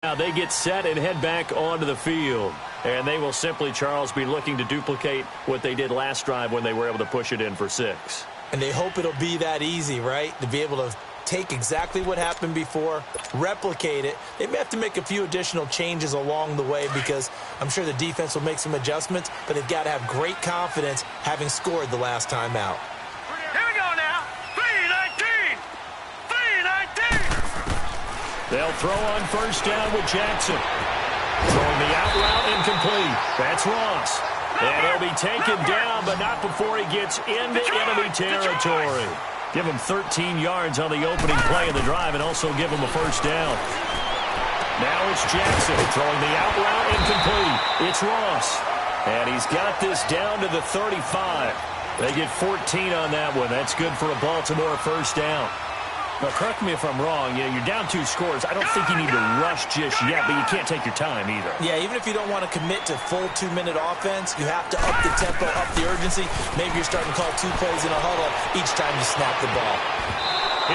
Now they get set and head back onto the field. And they will simply, Charles, be looking to duplicate what they did last drive when they were able to push it in for 6. And they hope it'll be that easy, right? To be able to take exactly what happened before, replicate it. They may have to make a few additional changes along the way because I'm sure the defense will make some adjustments, but they've got to have great confidence having scored the last time out. Here we go now. 3-19. 3-19. They'll throw on first down with Jackson. Throwing the out route incomplete. That's Ross. And he'll be taken down, but not before he gets into enemy territory. Give him 13 yards on the opening play of the drive and also give him a first down. Now it's Jackson throwing the out route incomplete. It's Ross. And he's got this down to the 35. They get 14 on that one. That's good for a Baltimore first down. Now, correct me if I'm wrong. You're down 2 scores. I don't think you need to rush just yet, but you can't take your time either. Yeah, even if you don't want to commit to full 2-minute offense, you have to up the tempo, up the urgency. Maybe you're starting to call 2 plays in a huddle each time you snap the ball.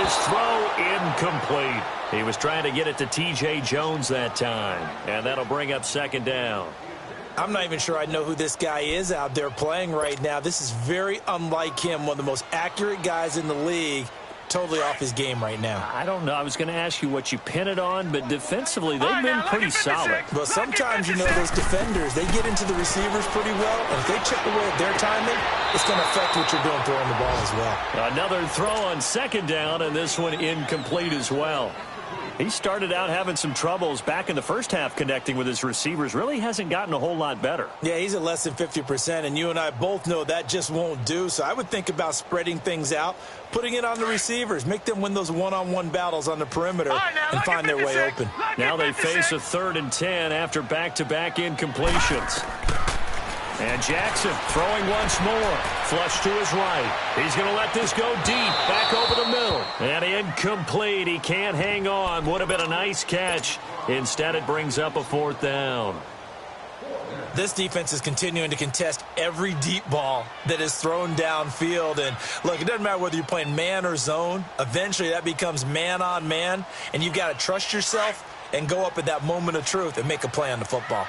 His throw incomplete. He was trying to get it to T.J. Jones that time, and that'll bring up second down. I'm not even sure I know who this guy is out there playing right now. This is very unlike him, one of the most accurate guys in the league. Totally off his game right now. I don't know. I was going to ask you what you pin it on, but defensively, they've been pretty solid. Well, sometimes, you know, those defenders, they get into the receivers pretty well, and if they chip away at their timing, it's going to affect what you're doing throwing the ball as well. Another throw on second down, and this one incomplete as well. He started out having some troubles back in the first half connecting with his receivers. Really hasn't gotten a whole lot better. Yeah, he's at less than 50%, and you and I both know that just won't do. So I would think about spreading things out, putting it on the receivers, make them win those one-on-one battles on the perimeter and find their way open. Now they face a 3rd and 10 after back-to-back incompletions. And Jackson throwing once more. Flush to his right. He's going to let this go deep. Back over the middle. And incomplete. He can't hang on. Would have been a nice catch. Instead, it brings up a 4th down. This defense is continuing to contest every deep ball that is thrown downfield. And, look, it doesn't matter whether you're playing man or zone. Eventually, that becomes man-on-man. And you've got to trust yourself and go up at that moment of truth and make a play on the football.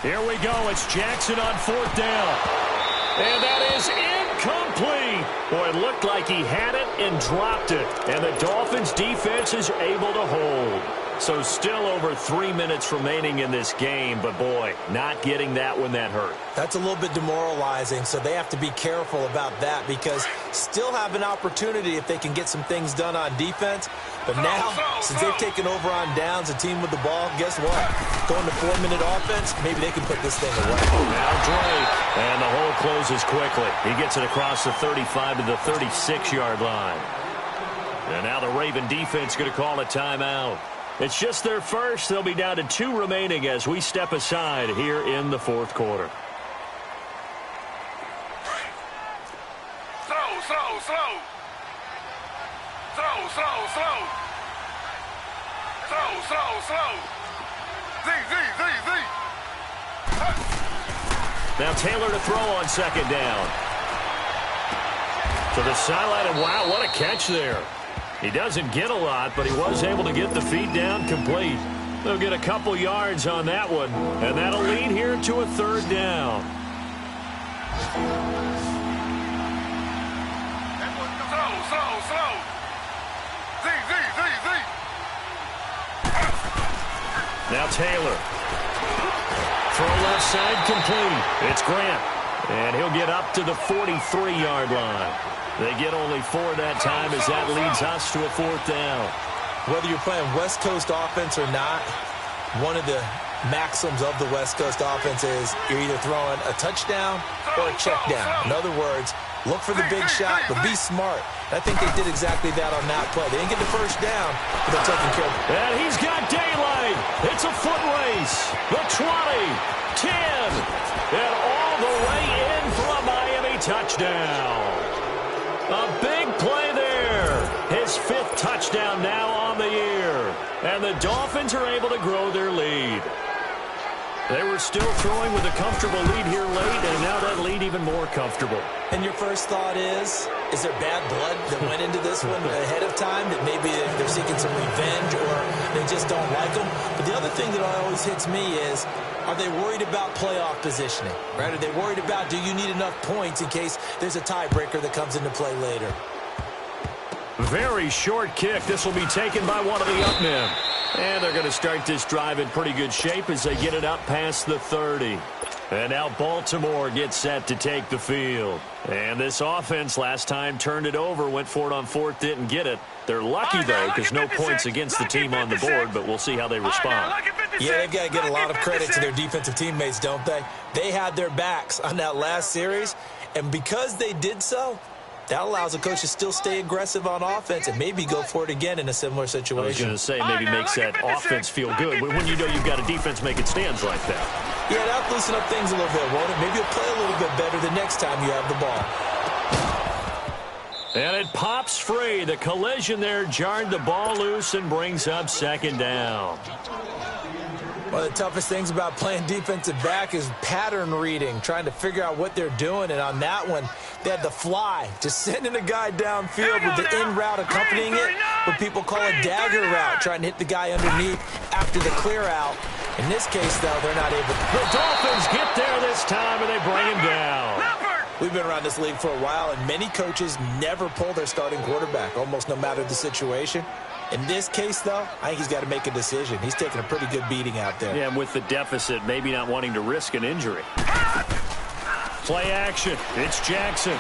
Here we go. It's Jackson on 4th down. And that is incomplete. Boy, it looked like he had it and dropped it. And the Dolphins defense is able to hold. So still over 3 minutes remaining in this game. But, boy, not getting that one that hurt. That's a little bit demoralizing, so they have to be careful about that because still have an opportunity if they can get some things done on defense. But now, since they've taken over on downs, a team with the ball, guess what? Going to 4-minute offense, maybe they can put this thing away. Now Drake, and the hole closes quickly. He gets it across the 35 to the 36-yard line. And now the Raven defense going to call a timeout. It's just their first. They'll be down to 2 remaining as we step aside here in the 4th quarter. Now Taylor to throw on second down. To the sideline, and wow, what a catch there. He doesn't get a lot, but he was able to get the feet down complete. They'll get a couple yards on that one, and that'll lead here to a 3rd down. Now Taylor. Throw left side complete. It's Grant. And he'll get up to the 43-yard line. They get only 4 that time as that leads us to a 4th down. Whether you're playing West Coast offense or not, one of the maxims of the West Coast offense is you're either throwing a touchdown or a check down. In other words, look for the big shot, but be smart. I think they did exactly that on that play. They didn't get the first down, but they're taking care of it. And he's got daylight. It's a foot race. The 20, 10, and all the way in for a Miami touchdown. A big play there. His 5th touchdown now on the year. And the Dolphins are able to grow their lead. They were still throwing with a comfortable lead here late, and now that lead even more comfortable. And your first thought is there bad blood that went into this one ahead of time, that maybe they're seeking some revenge or they just don't like them? But the other thing that always hits me is, are they worried about playoff positioning? Right? Are they worried about, do you need enough points in case there's a tiebreaker that comes into play later? Very short kick. This will be taken by one of the up men. And they're going to start this drive in pretty good shape as they get it up past the 30. And now Baltimore gets set to take the field. And this offense last time turned it over, went for it on fourth, didn't get it. They're lucky, though, because no points against the team on the board, but we'll see how they respond. Yeah, they've got to get a lot of credit to their defensive teammates, don't they? They had their backs on that last series, and because they did so, that allows the coach to still stay aggressive on offense and maybe go for it again in a similar situation. I was going to say, maybe makes that offense feel good when you know you've got a defense making stands like that. Yeah, that'll loosen up things a little bit, won't it? Maybe you'll play a little bit better the next time you have the ball. And it pops free. The collision there jarred the ball loose and brings up second down. One of the toughest things about playing defensive back is pattern reading, trying to figure out what they're doing. And on that one, they had the fly, just sending a guy downfield with the in route accompanying it, what people call a dagger route, trying to hit the guy underneath after the clear out. In this case, though, they're not able to. The Dolphins get there this time, and they bring him down. We've been around this league for a while, and many coaches never pull their starting quarterback, almost no matter the situation. In this case, though, I think he's got to make a decision. He's taking a pretty good beating out there. Yeah, and with the deficit, maybe not wanting to risk an injury. Play action. It's Jackson.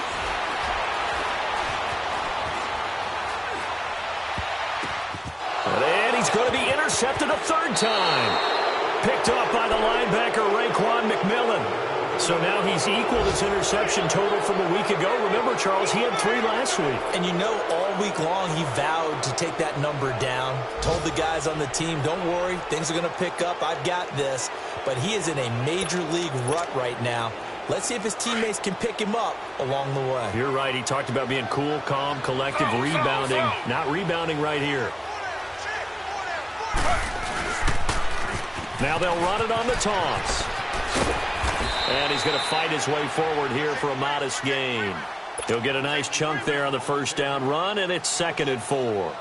And he's going to be intercepted a third time. Picked off by the linebacker, Raekwon McMillan. So now he's equaled his interception total from a week ago. Remember, Charles, he had 3 last week. And you know, all week long he vowed to take that number down. Told the guys on the team, don't worry, things are going to pick up. I've got this. But he is in a major league rut right now. Let's see if his teammates can pick him up along the way. You're right. He talked about being cool, calm, collective, rebounding. Not rebounding right here. Now they'll run it on the toss. And he's going to fight his way forward here for a modest gain. He'll get a nice chunk there on the first down run, and it's 2nd and 4.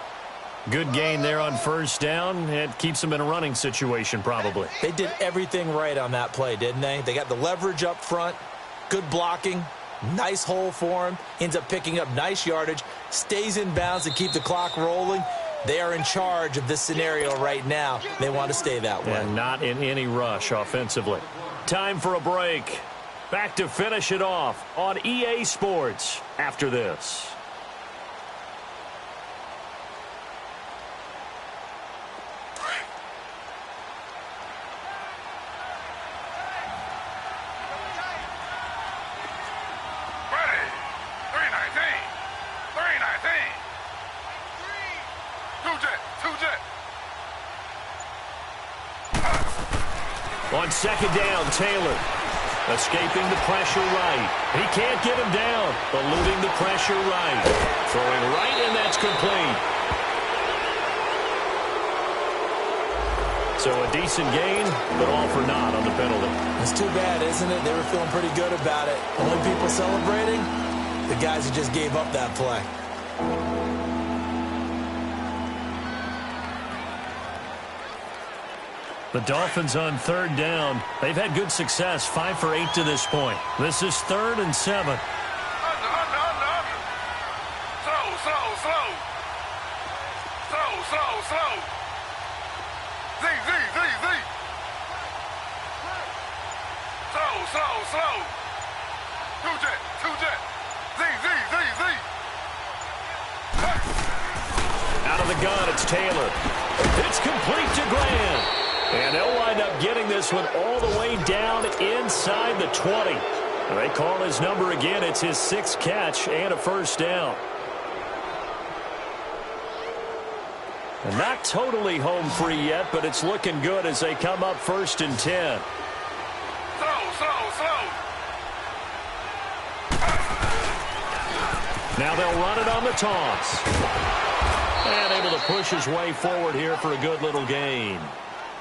Good gain there on first down. It keeps him in a running situation probably. They did everything right on that play, didn't they? They got the leverage up front, good blocking, nice hole for him, ends up picking up nice yardage, stays in bounds to keep the clock rolling. They are in charge of this scenario right now. They want to stay that way. And not in any rush offensively. Time for a break. Back to finish it off on EA Sports after this. On second down, Taylor escaping the pressure right. He can't get him down, eluding the pressure right. Throwing right, and that's complete. So a decent gain, but all for naught on the penalty. It's too bad, isn't it? They were feeling pretty good about it. Only people celebrating, the guys who just gave up that play. The Dolphins on third down. They've had good success, 5 for 8 to this point. This is 3rd and 7. Under. Slow. Z. Slow. Two jet. Z. Out of the gun, it's Taylor. It's complete to Graham. And they'll wind up getting this one all the way down inside the 20. They call his number again. It's his 6th catch and a first down. And not totally home free yet, but it's looking good as they come up 1st and 10. Slow. Now they'll run it on the toss. And able to push his way forward here for a good little gain.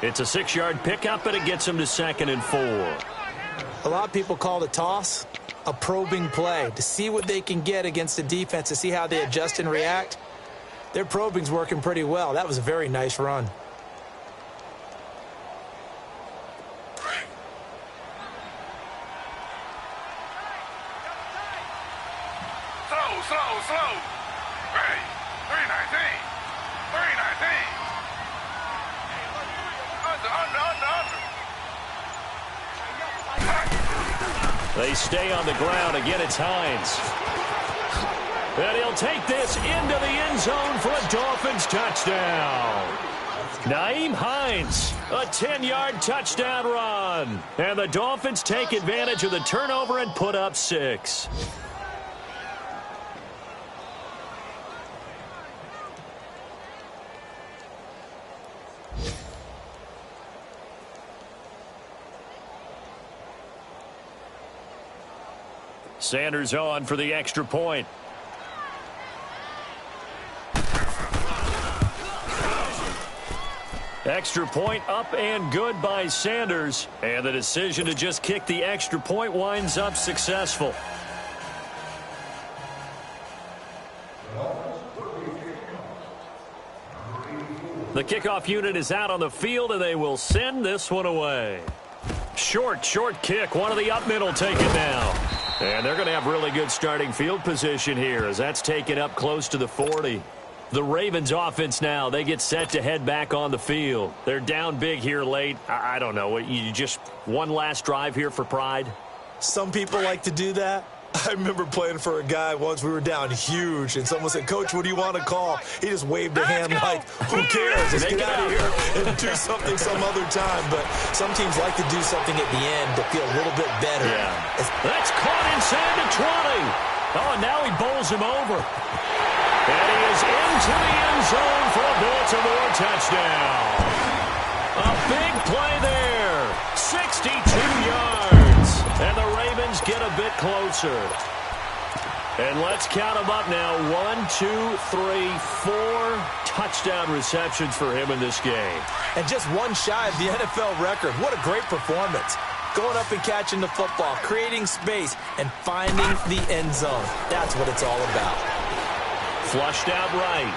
It's a 6-yard pickup, and it gets them to 2nd and 4. A lot of people call the toss a probing play to see what they can get against the defense, to see how they adjust and react. Their probing's working pretty well. That was a very nice run. Slow. Ready. 319. 319. Under. They stay on the ground. Again, it's Hines. And he'll take this into the end zone for a Dolphins touchdown. Nyheim Hines, a 10-yard touchdown run. And the Dolphins take advantage of the turnover and put up 6. Sanders on for the extra point. Extra point up and good by Sanders. And the decision to just kick the extra point winds up successful. The kickoff unit is out on the field, and they will send this one away. Short kick. One of the up middle take it now. And they're going to have really good starting field position here as that's taken up close to the 40. The Ravens offense now, they get set to head back on the field. They're down big here late. I don't know. You just one last drive here for pride? Some people like to do that. I remember playing for a guy once. We were down huge, and someone said, "Coach, what do you want to call?" He just waved a hand like, who cares? Let's get out of here and do something some other time. But some teams like to do something at the end to feel a little bit better. Yeah. That's caught inside the 20. Oh, now he bowls him over. And he is into the end zone for a Baltimore touchdown. A big play there. 62 yards. And the Ravens get a bit closer. And let's count them up now. 1, 2, 3, 4 touchdown receptions for him in this game. And just one shy of the NFL record. What a great performance. Going up and catching the football, creating space, and finding the end zone. That's what it's all about. Flushed out right.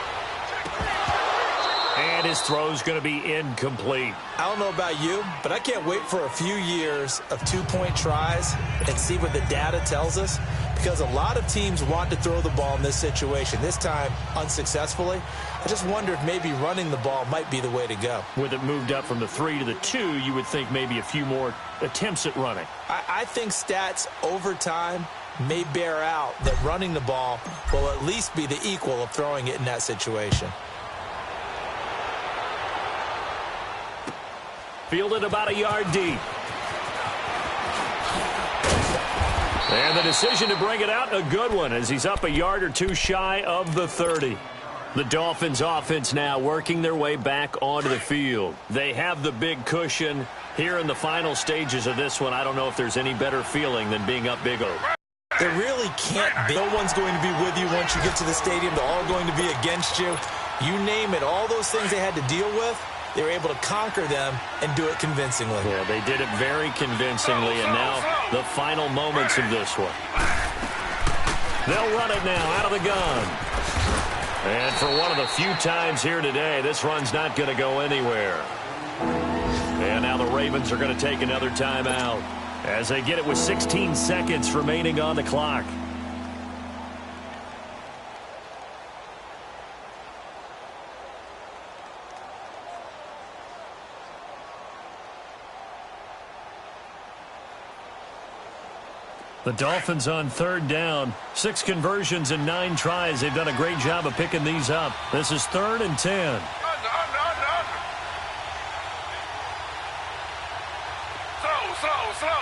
And his throw's going to be incomplete. I don't know about you, but I can't wait for a few years of 2-point tries and see what the data tells us, because a lot of teams want to throw the ball in this situation, this time unsuccessfully. I just wonder if maybe running the ball might be the way to go. With it moved up from the 3 to the 2, you would think maybe a few more attempts at running. I think stats over time may bear out that running the ball will at least be the equal of throwing it in that situation. Fielded about a yard deep. And the decision to bring it out, a good one, as he's up a yard or two shy of the 30. The Dolphins offense now working their way back onto the field. They have the big cushion here in the final stages of this one. I don't know if there's any better feeling than being up big. There really can't be. No one's going to be with you once you get to the stadium. They're all going to be against you. You name it, all those things they had to deal with, they were able to conquer them and do it convincingly. Yeah, they did it very convincingly, and now the final moments of this one. They'll run it now out of the gun. And for one of the few times here today, this run's not going to go anywhere. And now the Ravens are going to take another timeout as they get it with 16 seconds remaining on the clock. The Dolphins on 3rd down. 6 conversions and 9 tries. They've done a great job of picking these up. This is 3rd and 10. Under. Slow.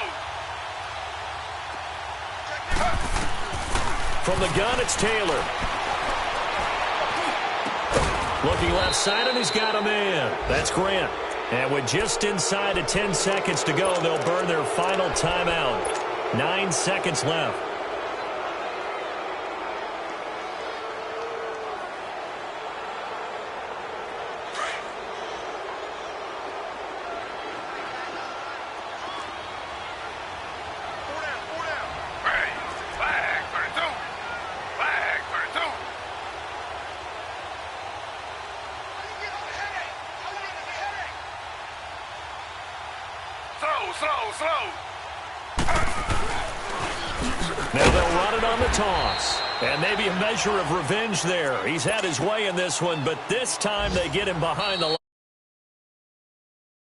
From the gun, it's Taylor. Looking left side, and he's got a man. That's Grant. And with just inside of 10 seconds to go, they'll burn their final timeout. 9 seconds left. Slow. Now they'll run it on the toss. And maybe a measure of revenge there. He's had his way in this one, but this time they get him behind the line.